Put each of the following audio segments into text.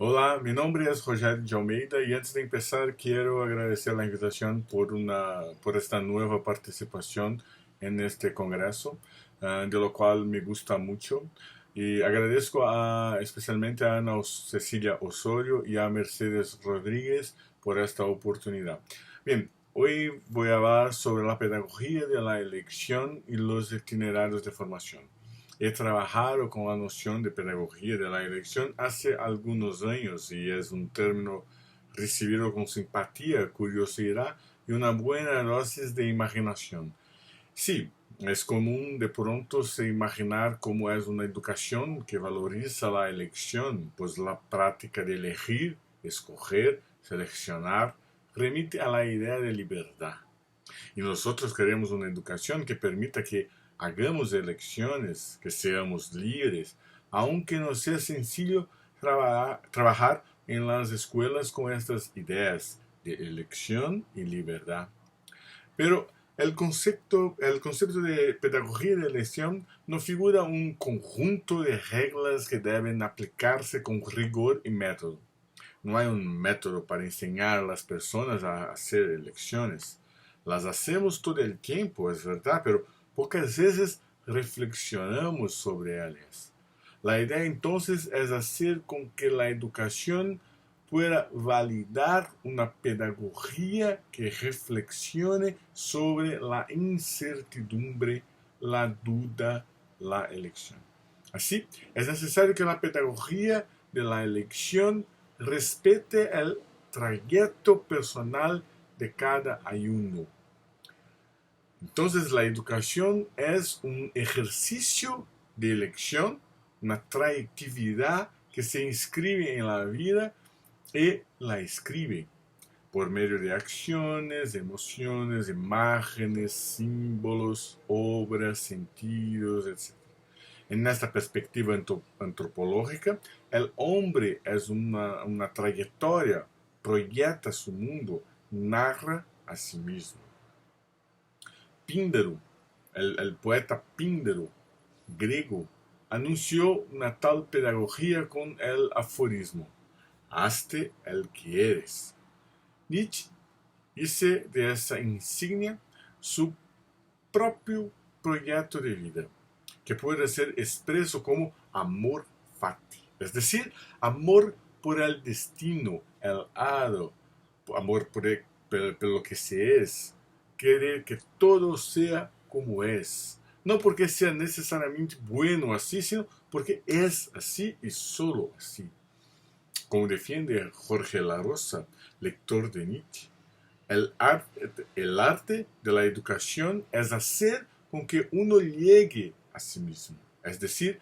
Hola, mi nombre es Roger de Almeida y antes de empezar quiero agradecer la invitación por esta nueva participación en este congreso, de lo cual me gusta mucho. Y agradezco especialmente a Ana Cecilia Osorio y a Mercedes Rodríguez por esta oportunidad. Bien, hoy voy a hablar sobre la pedagogía de la elección y los itinerarios de formación. He trabajado con la noción de pedagogía de la elección hace algunos años y es un término recibido con simpatía, curiosidad y una buena dosis de imaginación. Sí, es común de pronto se imaginar cómo es una educación que valoriza la elección, pues la práctica de elegir, escoger, seleccionar, remite a la idea de libertad. Y nosotros queremos una educación que permita que hagamos elecciones, que seamos libres, aunque no sea sencillo trabajar en las escuelas con estas ideas de elección y libertad. Pero el concepto de pedagogía de elección no figura un conjunto de reglas que deben aplicarse con rigor y método. No hay un método para enseñar a las personas a hacer elecciones. Las hacemos todo el tiempo, es verdad, pero pocas veces reflexionamos sobre ellas. La idea entonces es hacer con que la educación pueda validar una pedagogía que reflexione sobre la incertidumbre, la duda, la elección. Así, es necesario que la pedagogía de la elección respete el trayecto personal de cada alumno. Entonces, la educación es un ejercicio de elección, una trayectividad que se inscribe en la vida y la escribe por medio de acciones, emociones, imágenes, símbolos, obras, sentidos, etc. En esta perspectiva antropológica, el hombre es una trayectoria, proyecta su mundo, narra a sí mismo. Píndaro, el poeta Píndaro, griego, anunció una tal pedagogía con el aforismo: hazte el que eres. Nietzsche hizo de esa insignia su propio proyecto de vida, que puede ser expreso como amor fati, es decir, amor por el destino, el hado, amor por lo que se es, querer que todo sea como es. No porque sea necesariamente bueno así, sino porque es así y solo así. Como defiende Jorge La Rosa, lector de Nietzsche, el arte de la educación es hacer con que uno llegue a sí mismo, es decir,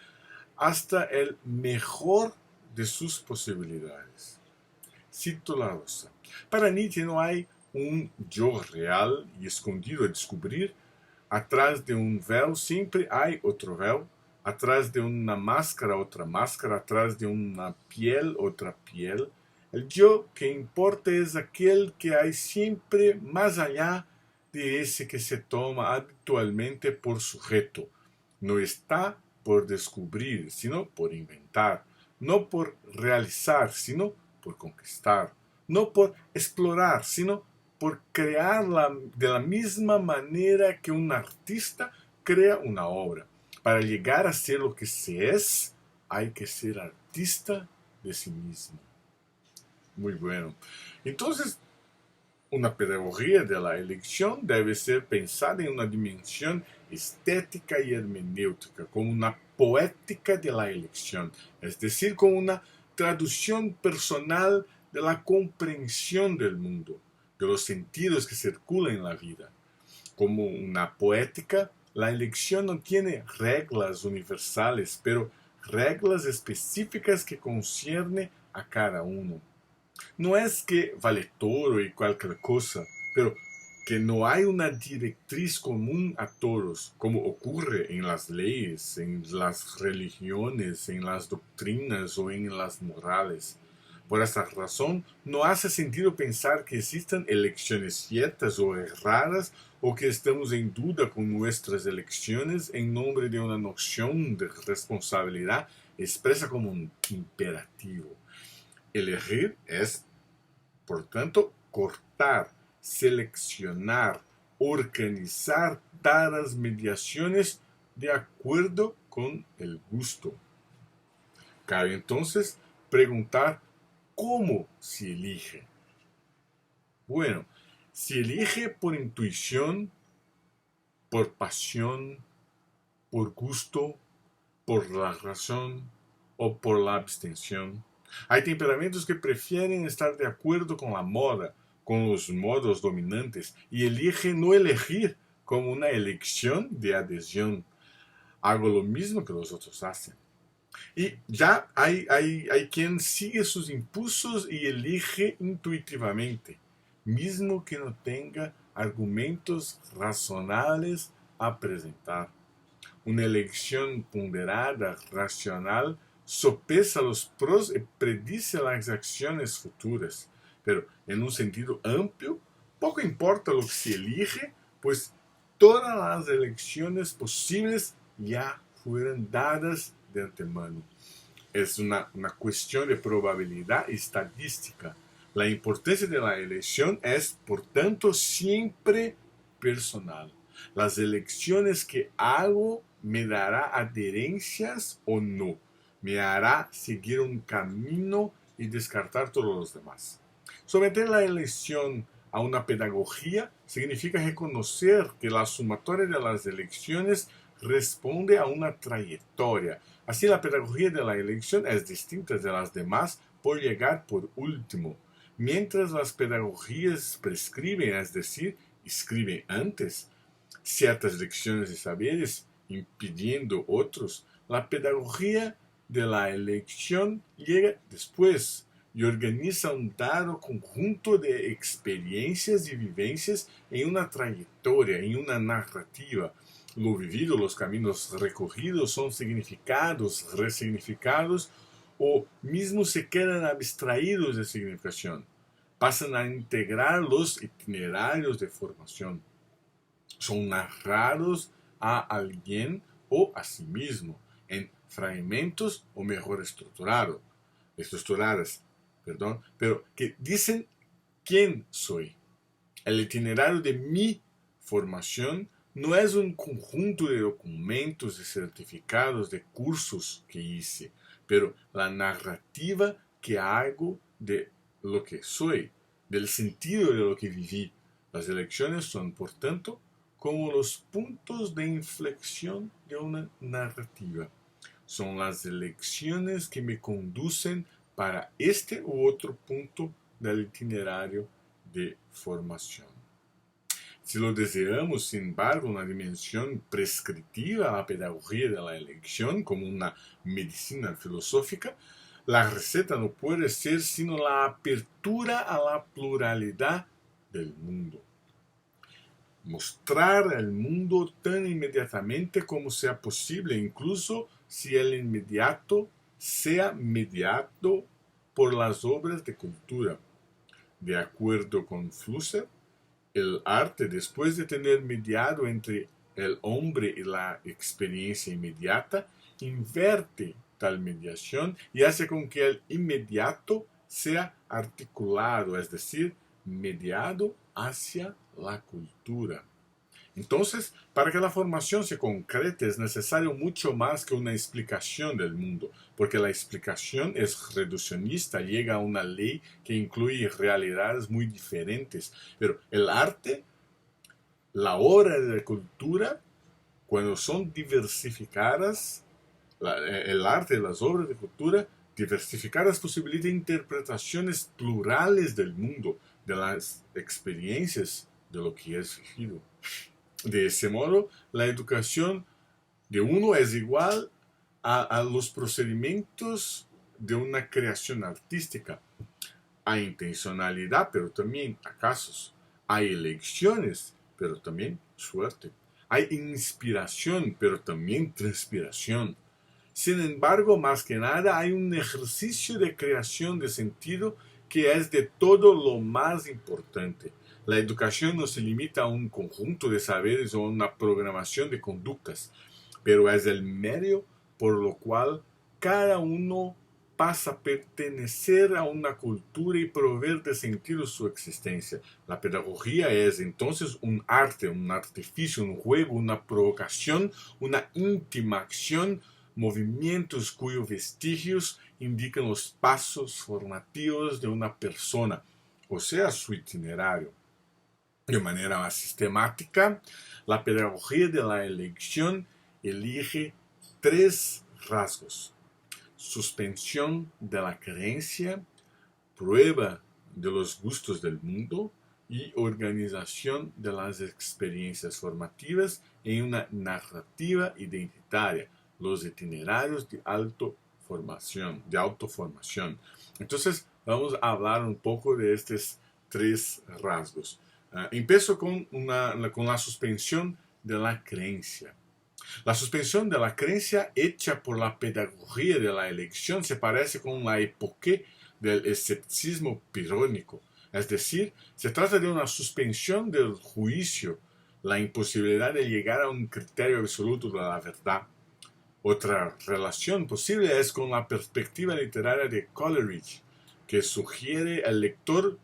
hasta el mejor de sus posibilidades. Cito La Rosa. Para Nietzsche no hay un yo real y escondido a descubrir. Atrás de un véu siempre hay otro véu. Atrás de una máscara, otra máscara. Atrás de una piel, otra piel. El yo que importa es aquel que hay siempre más allá de ese que se toma habitualmente por sujeto. No está por descubrir, sino por inventar. No por realizar, sino por conquistar. No por explorar, sino por crearla de la misma manera que un artista crea una obra. Para llegar a ser lo que se es, hay que ser artista de sí mismo. Muy bueno. Entonces, una pedagogía de la elección debe ser pensada en una dimensión estética y hermenéutica, como una poética de la elección, es decir, como una traducción personal de la comprensión del mundo, de los sentidos que circulan en la vida. Como una poética, la elección no tiene reglas universales, pero reglas específicas que conciernen a cada uno. No es que vale todo y cualquier cosa, pero que no hay una directriz común a todos, como ocurre en las leyes, en las religiones, en las doctrinas o en las morales. Por esta razón, no hace sentido pensar que existan elecciones ciertas o erradas o que estamos en duda con nuestras elecciones en nombre de una noción de responsabilidad expresa como un imperativo. Elegir es, por tanto, cortar, seleccionar, organizar dadas mediaciones de acuerdo con el gusto. Cabe entonces preguntar cómo se elige. Bueno, se elige por intuición, por pasión, por gusto, por la razón o por la abstención. Hay temperamentos que prefieren estar de acuerdo con la moda, con los modos dominantes, y eligen no elegir como una elección de adhesión. Hago lo mismo que los otros hacen. Y ya hay quien sigue sus impulsos y elige intuitivamente, mismo que no tenga argumentos razonables a presentar. Una elección ponderada, racional, sopesa los pros y predice las acciones futuras. Pero en un sentido amplio, poco importa lo que se elige, pues todas las elecciones posibles ya fueron dadas de antemano. Es una cuestión de probabilidad estadística. La importancia de la elección es, por tanto, siempre personal. Las elecciones que hago me dará adherencias o no. Me hará seguir un camino y descartar todos los demás. Someter la elección a una pedagogía significa reconocer que la sumatoria de las elecciones responde a una trayectoria. Así, la pedagogía de la elección es distinta de las demás por llegar por último. Mientras las pedagogías prescriben, es decir, escriben antes ciertas lecciones y saberes, impidiendo otros, la pedagogía de la elección llega después y organiza un dado conjunto de experiencias y vivencias en una trayectoria, en una narrativa. Lo vivido, los caminos recorridos son significados, resignificados o mismo se quedan abstraídos de significación. Pasan a integrar los itinerarios de formación. Son narrados a alguien o a sí mismo en fragmentos o mejor estructuradas, pero que dicen quién soy. El itinerario de mi formación no es un conjunto de documentos y certificados de cursos que hice, pero la narrativa que hago de lo que soy, del sentido de lo que viví. Las elecciones son, por tanto, como los puntos de inflexión de una narrativa. Son las elecciones que me conducen para este u otro punto del itinerario de formación. Si lo deseamos, sin embargo, una dimensión prescriptiva a la pedagogía de la elección como una medicina filosófica, la receta no puede ser sino la apertura a la pluralidad del mundo. Mostrar el mundo tan inmediatamente como sea posible, incluso si el inmediato sea mediado por las obras de cultura. De acuerdo con Flusser, el arte, después de tener mediado entre el hombre y la experiencia inmediata, inverte tal mediación y hace con que el inmediato sea articulado, es decir, mediado hacia la cultura. Entonces, para que la formación se concrete es necesario mucho más que una explicación del mundo, porque la explicación es reduccionista, llega a una ley que incluye realidades muy diferentes. Pero el arte, la obra de la cultura, cuando son diversificadas, el arte y las obras de cultura diversificadas posibilita interpretaciones plurales del mundo, de las experiencias de lo que es vivido. De ese modo, la educación de uno es igual a los procedimientos de una creación artística. Hay intencionalidad, pero también hay casos. Hay elecciones, pero también suerte. Hay inspiración, pero también transpiración. Sin embargo, más que nada, hay un ejercicio de creación de sentido que es de todo lo más importante. La educación no se limita a un conjunto de saberes o a una programación de conductas, pero es el medio por lo cual cada uno pasa a pertenecer a una cultura y proveer de sentido su existencia. La pedagogía es entonces un arte, un artificio, un juego, una provocación, una íntima acción, movimientos cuyos vestigios indican los pasos formativos de una persona, o sea, su itinerario. De manera más sistemática, la pedagogía de la elección elige tres rasgos: suspensión de la creencia, prueba de los gustos del mundo y organización de las experiencias formativas en una narrativa identitaria, los itinerarios de autoformación. Entonces, vamos a hablar un poco de estos tres rasgos. Empiezo con la suspensión de la creencia. La suspensión de la creencia hecha por la pedagogía de la elección se parece con la epoqué del escepticismo pirónico. Es decir, se trata de una suspensión del juicio, la imposibilidad de llegar a un criterio absoluto de la verdad. Otra relación posible es con la perspectiva literaria de Coleridge, que sugiere al lector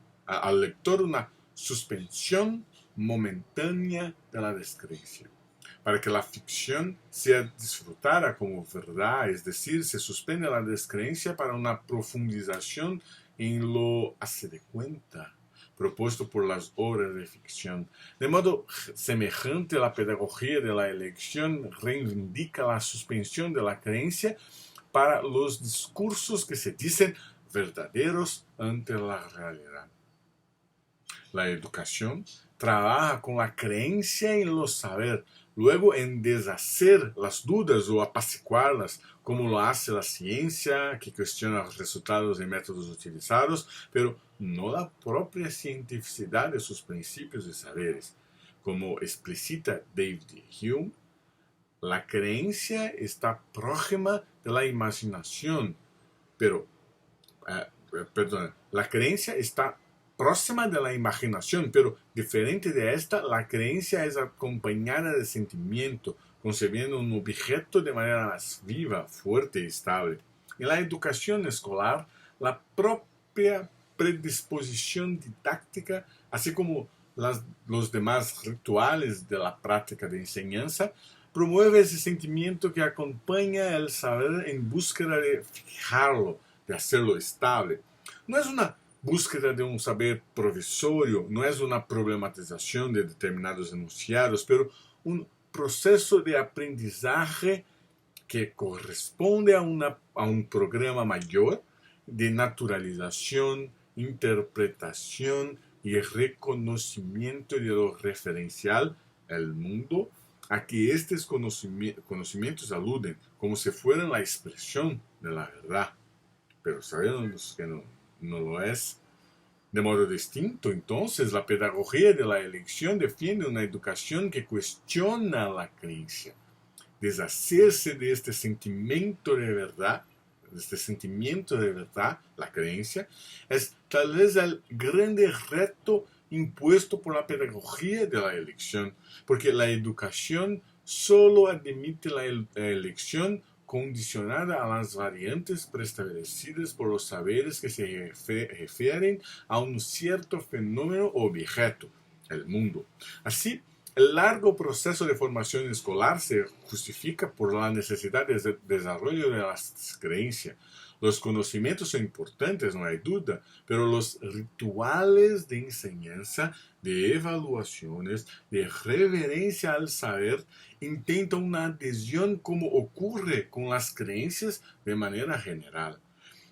una suspensión momentánea de la descreencia, para que la ficción sea disfrutada como verdad, es decir, se suspende la descreencia para una profundización en lo hace de cuenta propuesto por las obras de ficción. De modo semejante, la pedagogía de la elección reivindica la suspensión de la creencia para los discursos que se dicen verdaderos ante la realidad. La educación trabaja con la creencia en lo saber, luego en deshacer las dudas o apaciguarlas, como lo hace la ciencia, que cuestiona los resultados y métodos utilizados, pero no la propia cientificidad de sus principios y saberes. Como explicita David Hume, la creencia está próxima de la imaginación, la creencia está próxima de la imaginación, pero diferente de esta, la creencia es acompañada de sentimiento, concebiendo un objeto de manera más viva, fuerte y estable. En la educación escolar, la propia predisposición didáctica, así como los demás rituales de la práctica de enseñanza, promueve ese sentimiento que acompaña el saber en búsqueda de fijarlo, de hacerlo estable. No es una búsqueda de un saber provisorio, no es una problematización de determinados enunciados, pero un proceso de aprendizaje que corresponde a un programa mayor de naturalización, interpretación y reconocimiento de lo referencial, el mundo, a que estos conocimientos aluden, como si fueran la expresión de la verdad. Pero sabemos que no lo es. De modo distinto, entonces, la pedagogía de la elección defiende una educación que cuestiona la creencia. Deshacerse de este sentimiento de verdad, la creencia, es tal vez el grande reto impuesto por la pedagogía de la elección, porque la educación solo admite la elección condicionada a las variantes preestablecidas por los saberes que se refieren a un cierto fenómeno o objeto, el mundo. Así, el largo proceso de formación escolar se justifica por la necesidad de desarrollo de las creencias. Los conocimientos son importantes, no hay duda, pero los rituales de enseñanza, de evaluaciones, de reverencia al saber, intentan una adhesión como ocurre con las creencias de manera general.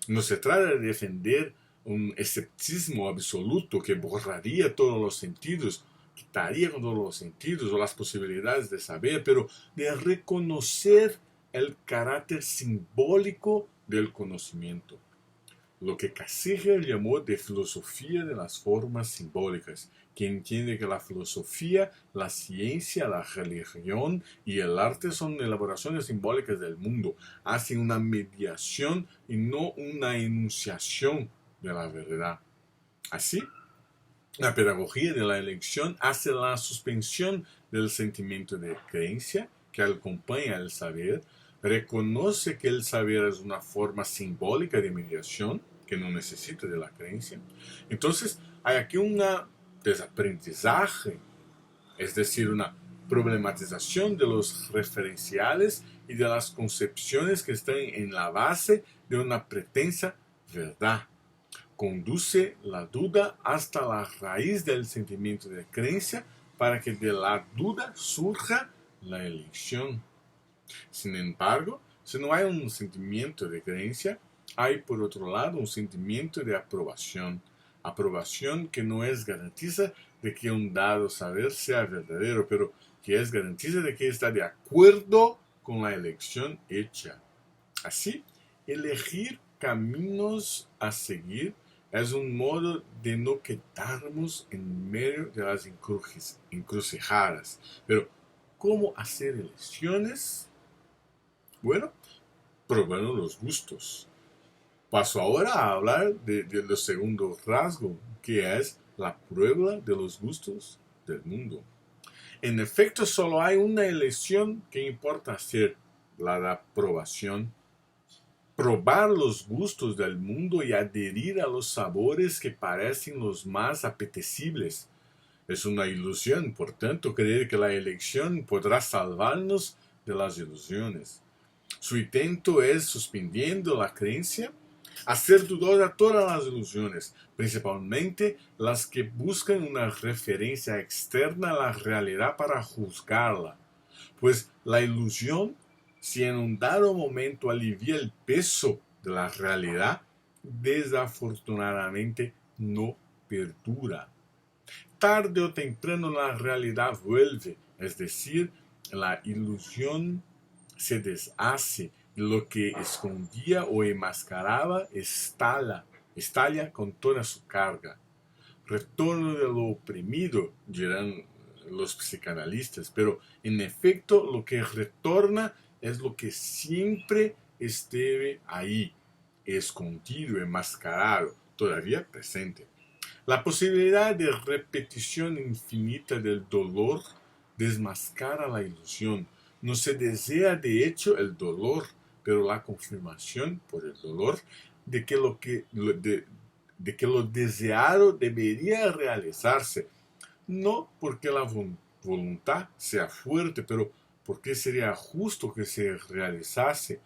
No se trata de defender un escepticismo absoluto que borraría todos los sentidos, quitaría con todos los sentidos o las posibilidades de saber, pero de reconocer el carácter simbólico del conocimiento, lo que Cassirer llamó de filosofía de las formas simbólicas, que entiende que la filosofía, la ciencia, la religión y el arte son elaboraciones simbólicas del mundo, hacen una mediación y no una enunciación de la verdad. Así, la pedagogía de la elección hace la suspensión del sentimiento de creencia que acompaña el saber, reconoce que el saber es una forma simbólica de mediación que no necesita de la creencia. Entonces hay aquí un desaprendizaje, es decir, una problematización de los referenciales y de las concepciones que están en la base de una pretensa verdad. Conduce la duda hasta la raíz del sentimiento de creencia para que de la duda surja la elección. Sin embargo, si no hay un sentimiento de creencia, hay por otro lado un sentimiento de aprobación. Aprobación que no es garantiza de que un dado saber sea verdadero, pero que es garantiza de que está de acuerdo con la elección hecha. Así, elegir caminos a seguir es un modo de no quedarnos en medio de las encrucijadas. Pero, ¿cómo hacer elecciones? Bueno, probando los gustos. Paso ahora a hablar del segundo rasgo, que es la prueba de los gustos del mundo. En efecto, solo hay una elección que importa hacer, la de aprobación. Probar los gustos del mundo y adherir a los sabores que parecen los más apetecibles. Es una ilusión, por tanto, creer que la elección podrá salvarnos de las ilusiones. Su intento es, suspendiendo la creencia, hacer dudar todas las ilusiones, principalmente las que buscan una referencia externa a la realidad para juzgarla. Pues la ilusión, si en un dado momento alivia el peso de la realidad, desafortunadamente no perdura. Tarde o temprano la realidad vuelve, es decir, la ilusión se deshace y lo que escondía o enmascaraba estalla con toda su carga. Retorno de lo oprimido, dirán los psicanalistas, pero en efecto lo que retorna es lo que siempre estuvo ahí, escondido, enmascarado, todavía presente. La posibilidad de repetición infinita del dolor desmascara la ilusión. No se desea de hecho el dolor, pero la confirmación por el dolor de que lo deseado debería realizarse, no porque la voluntad sea fuerte, pero porque sería justo que se realizase.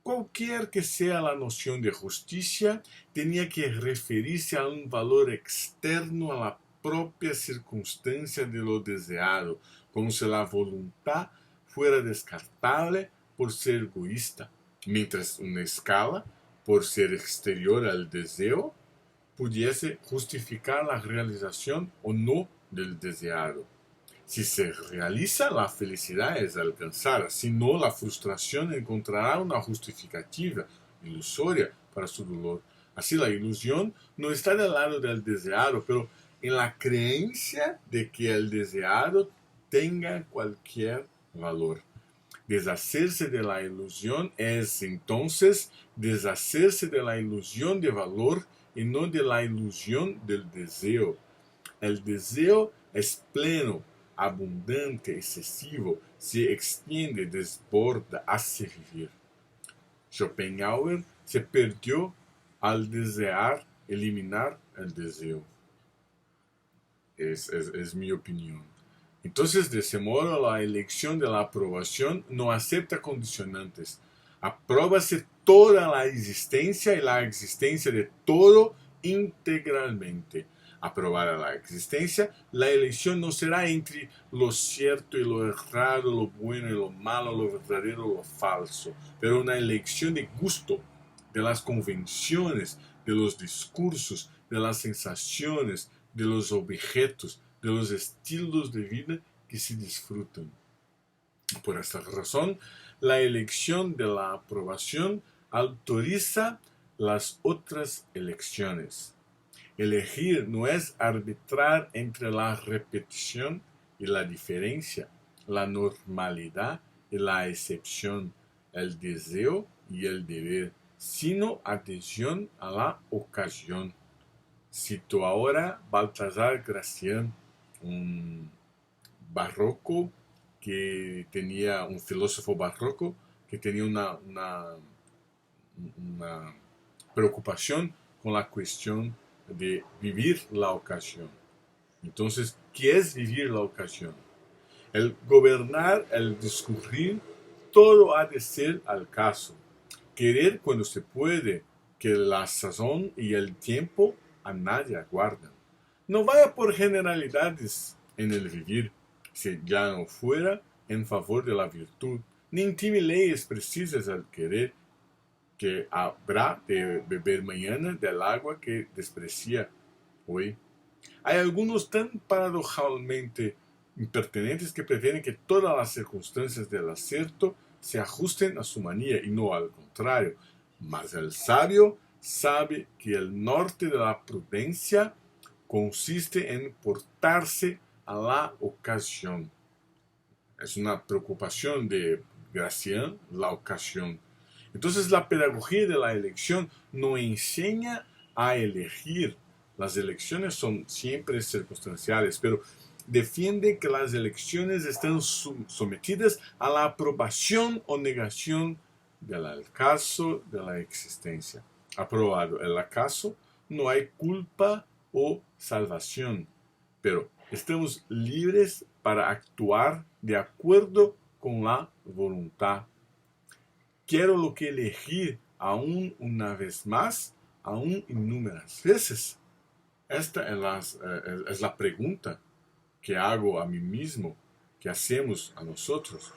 Cualquier que sea la noción de justicia, tenía que referirse a un valor externo a la propia circunstancia de lo deseado, como si la voluntad fuera descartable por ser egoísta, mientras una escala, por ser exterior al deseo, pudiese justificar la realización o no del deseado. Si se realiza, la felicidad es alcanzada, si no, la frustración encontrará una justificativa ilusoria para su dolor. Así la ilusión no está del lado del deseado, pero en la creencia de que el deseado tenga cualquier valor. Deshacerse de la ilusión es entonces deshacerse de la ilusión de valor y no de la ilusión del deseo. El deseo es pleno, abundante, excesivo, se extiende, desborda, hace vivir. Schopenhauer se perdió al desear eliminar el deseo. Es mi opinión. Entonces, de ese modo, la elección de la aprobación no acepta condicionantes. Apróbase toda la existencia y la existencia de todo integralmente. Aprobada la existencia, la elección no será entre lo cierto y lo errado, lo bueno y lo malo, lo verdadero y lo falso, pero una elección de gusto, de las convenciones, de los discursos, de las sensaciones, de los objetos, de los estilos de vida que se disfrutan. Por esta razón, la elección de la aprobación autoriza las otras elecciones. Elegir no es arbitrar entre la repetición y la diferencia, la normalidad y la excepción, el deseo y el deber, sino adhesión a la ocasión. Cito ahora Baltasar Gracián, un barroco un filósofo barroco que tenía una preocupación con la cuestión de vivir la ocasión. Entonces, ¿qué es vivir la ocasión? El gobernar, el discurrir, todo ha de ser al caso. Querer cuando se puede, que la sazón y el tiempo a nadie aguardan. No vaya por generalidades en el vivir, si ya no fuera en favor de la virtud, ni intime leyes precisas al querer, que habrá de beber mañana del agua que desprecia hoy. Hay algunos tan paradojalmente impertinentes que pretenden que todas las circunstancias del acierto se ajusten a su manía y no al contrario. Mas el sabio sabe que el norte de la prudencia consiste en portarse a la ocasión. Es una preocupación de Gracián, la ocasión. Entonces la pedagogía de la elección no enseña a elegir. Las elecciones son siempre circunstanciales, pero defiende que las elecciones están sometidas a la aprobación o negación del acaso de la existencia. Aprobado el acaso, no hay culpa o salvación, pero estamos libres para actuar de acuerdo con la voluntad. Quiero lo que elegí aún una vez más, aún innúmeras veces. Esta es la pregunta que hago a mí mismo, que hacemos a nosotros.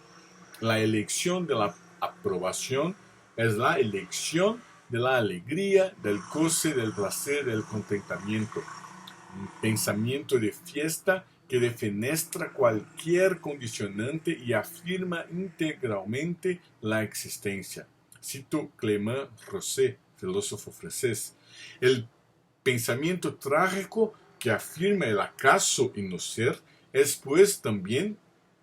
La elección de la aprobación es la elección de la alegría, del goce, del placer, del contentamiento. Un pensamiento de fiesta que defenestra cualquier condicionante y afirma integralmente la existencia. Cito Clément Rosset, filósofo francés. El pensamiento trágico que afirma el acaso y no ser es pues también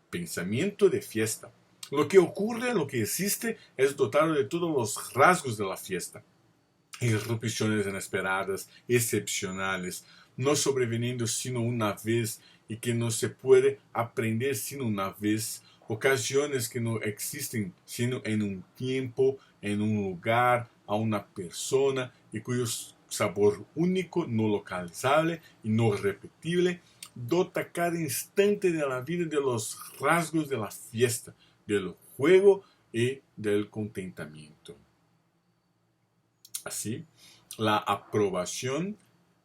pensamiento de fiesta. Lo que ocurre, lo que existe, es dotado de todos los rasgos de la fiesta. Irrupciones inesperadas, excepcionales, no sobreviniendo sino una vez y que no se puede aprender sino una vez, ocasiones que no existen sino en un tiempo, en un lugar, a una persona y cuyo sabor único, no localizable y no repetible, dota cada instante de la vida de los rasgos de la fiesta, del juego y del contentamiento. Así, la aprobación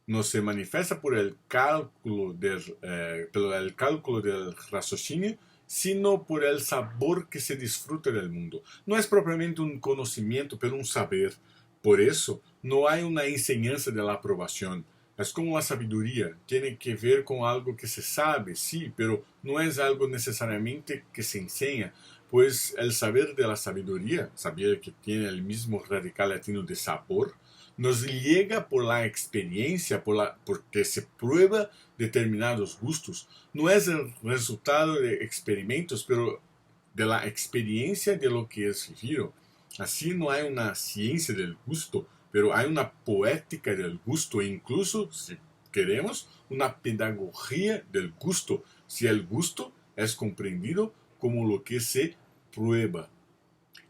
no se manifiesta por el cálculo del raciocinio, sino por el sabor que se disfruta del mundo. No es propiamente un conocimiento, pero un saber. Por eso, no hay una enseñanza de la aprobación. Es como la sabiduría, tiene que ver con algo que se sabe, sí, pero no es algo necesariamente que se enseña, pues el saber de la sabiduría, saber que tiene el mismo radical latino de sabor, nos llega por la experiencia, porque se prueba determinados gustos. No es el resultado de experimentos, pero de la experiencia de lo que es vivido. Así no hay una ciencia del gusto, pero hay una poética del gusto e incluso, si queremos, una pedagogía del gusto, si el gusto es comprendido como lo que se prueba.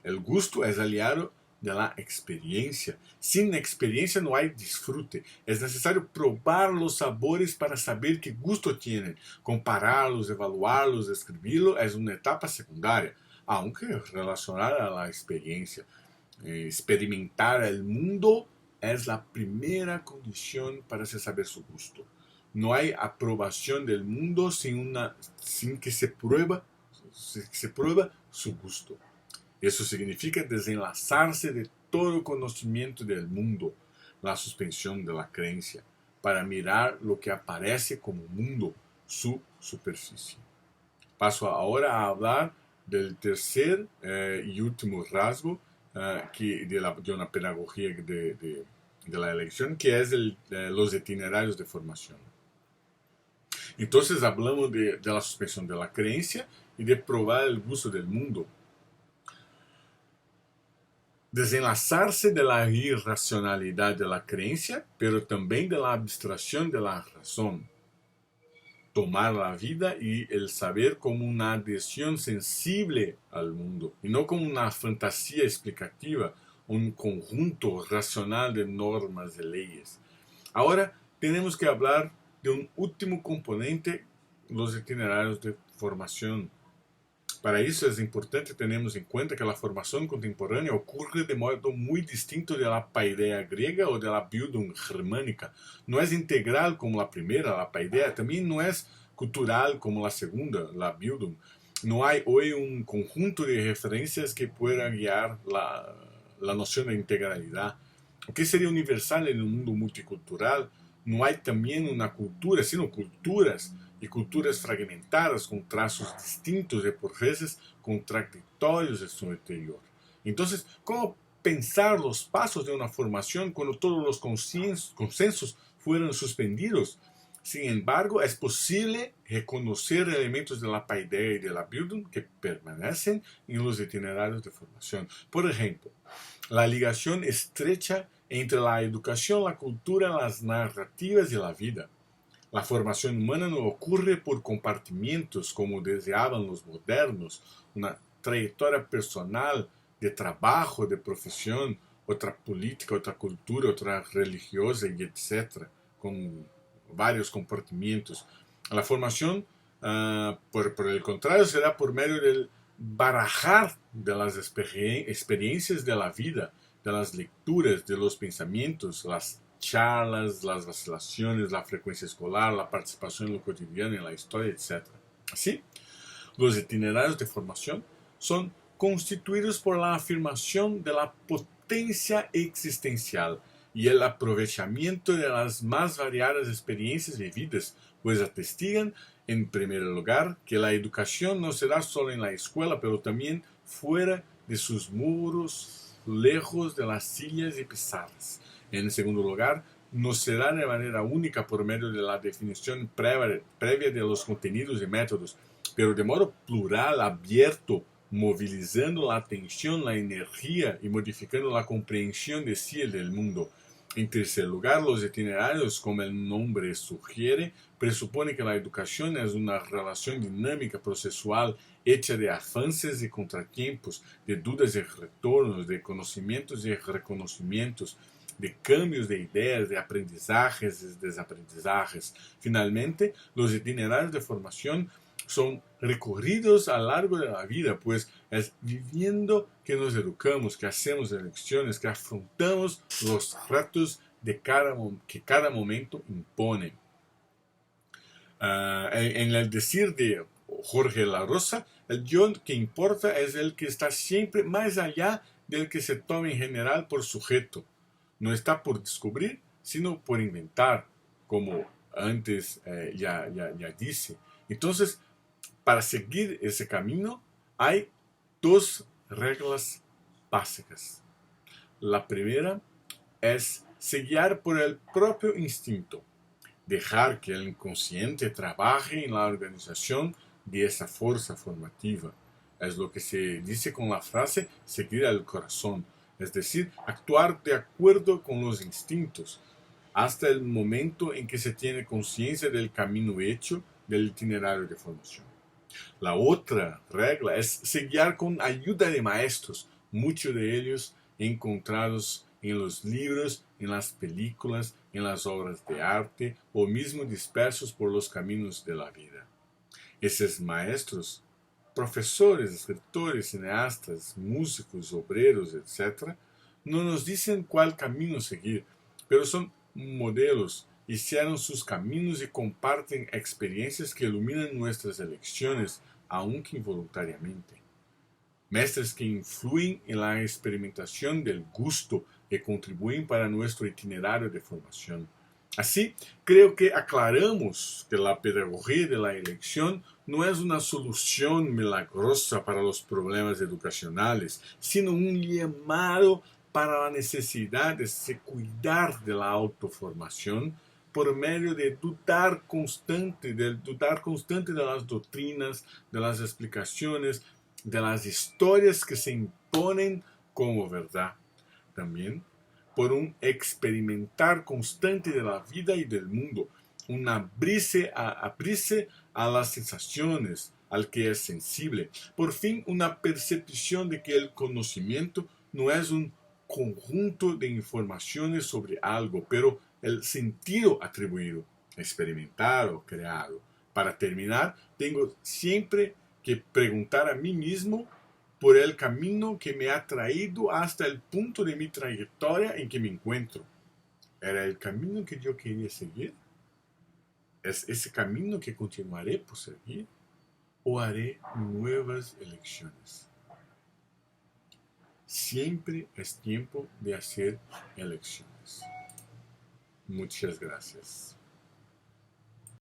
El gusto es aliado de la experiencia. Sin experiencia no hay disfrute. Es necesario probar los sabores para saber qué gusto tienen. Compararlos, evaluarlos, describirlos es una etapa secundaria, aunque relacionada a la experiencia. Experimentar el mundo es la primera condición para saber su gusto. No hay aprobación del mundo sin que se prueba su gusto. Eso significa desenlazarse de todo conocimiento del mundo, la suspensión de la creencia, para mirar lo que aparece como mundo, su superficie. Paso ahora a hablar del tercer y último rasgo de una pedagogía de la elección, que es los itinerarios de formación. Entonces hablamos de la suspensión de la creencia y de probar el gusto del mundo. Desenlazarse de la irracionalidad de la creencia, pero también de la abstracción de la razón. tomar la vida y el saber como una adhesión sensible al mundo y no como una fantasía explicativa, un conjunto racional de normas, de leyes. Ahora tenemos que hablar de un último componente, los itinerarios de formación. Para eso es importante tener en cuenta que la formación contemporánea ocurre de modo muy distinto de la paideia griega o de la Bildung germánica. No es integral como la primera, la paideia, también no es cultural como la segunda, la Bildung. No hay hoy un conjunto de referencias que pueda guiar la noción de integralidad. O que sería universal en un mundo multicultural. No hay también una cultura, sino culturas, y culturas fragmentadas con trazos distintos y por veces contradictorios en su interior. Entonces, ¿cómo pensar los pasos de una formación cuando todos los consensos fueron suspendidos? Sin embargo, es posible reconocer elementos de la paideia y de la Bildung que permanecen en los itinerarios de formación. Por ejemplo, la ligación estrecha entre la educación, la cultura, las narrativas y la vida. La formación humana no ocurre por compartimientos como deseaban los modernos, una trayectoria personal de trabajo, de profesión, otra política, otra cultura, otra religiosa y etc., con varios compartimientos. La formación, por el contrario, será por medio del barajar de las experiencias de la vida, de las lecturas, de los pensamientos, las charlas, las vacilaciones, la frecuencia escolar, la participación en lo cotidiano, en la historia, etc. Así, los itinerarios de formación son constituidos por la afirmación de la potencia existencial y el aprovechamiento de las más variadas experiencias vividas, pues atestigan, en primer lugar, que la educación no será solo en la escuela, pero también fuera de sus muros, lejos de las sillas y pizarras. En segundo lugar, no será de manera única por medio de la definición previa de los contenidos y métodos, pero de modo plural, abierto, movilizando la atención, la energía y modificando la comprensión de sí y del mundo. En tercer lugar, los itinerarios, como el nombre sugiere, presupone que la educación es una relación dinámica, procesual, hecha de avances y contratiempos, de dudas y retornos, de conocimientos y reconocimientos, de cambios de ideas, de aprendizajes y desaprendizajes. Finalmente, los itinerarios de formación son recorridos a lo largo de la vida, pues es viviendo que nos educamos, que hacemos elecciones, que afrontamos los retos que cada momento impone. En el decir de Jorge La Rosa, el yo que importa es el que está siempre más allá del que se toma en general por sujeto. No está por descubrir, sino por inventar, como antes ya dice. Entonces, para seguir ese camino hay dos reglas básicas. La primera es se guiar por el propio instinto, dejar que el inconsciente trabaje en la organización de esa fuerza formativa. Es lo que se dice con la frase seguir al corazón, es decir, actuar de acuerdo con los instintos, hasta el momento en que se tiene conciencia del camino hecho del itinerario de formación. La otra regla es se guiar con ayuda de maestros, muchos de ellos encontrados en los libros, en las películas, en las obras de arte o mismo dispersos por los caminos de la vida. Esos maestros, profesores, escritores, cineastas, músicos, obreros, etc., no nos dicen cuál camino seguir, pero son modelos, hicieron sus caminos y comparten experiencias que iluminan nuestras elecciones, aunque involuntariamente. Mestres que influyen en la experimentación del gusto y contribuyen para nuestro itinerario de formación. Así, creo que aclaramos que la pedagogía de la elección no es una solución milagrosa para los problemas educacionales, sino un llamado para la necesidad de se cuidar de la autoformación por medio de dudar constante de las doctrinas, de las explicaciones, de las historias que se imponen como verdad. También por un experimentar constante de la vida y del mundo, abrirse a las sensaciones, al que es sensible. Por fin, una percepción de que el conocimiento no es un conjunto de informaciones sobre algo, pero el sentido atribuido, experimentado, creado. Para terminar, tengo siempre que preguntar a mí mismo por el camino que me ha traído hasta el punto de mi trayectoria en que me encuentro. ¿Era el camino que yo quería seguir? ¿Es ese camino que continuaré por seguir? ¿O haré nuevas elecciones? Siempre es tiempo de hacer elecciones. Muchas gracias.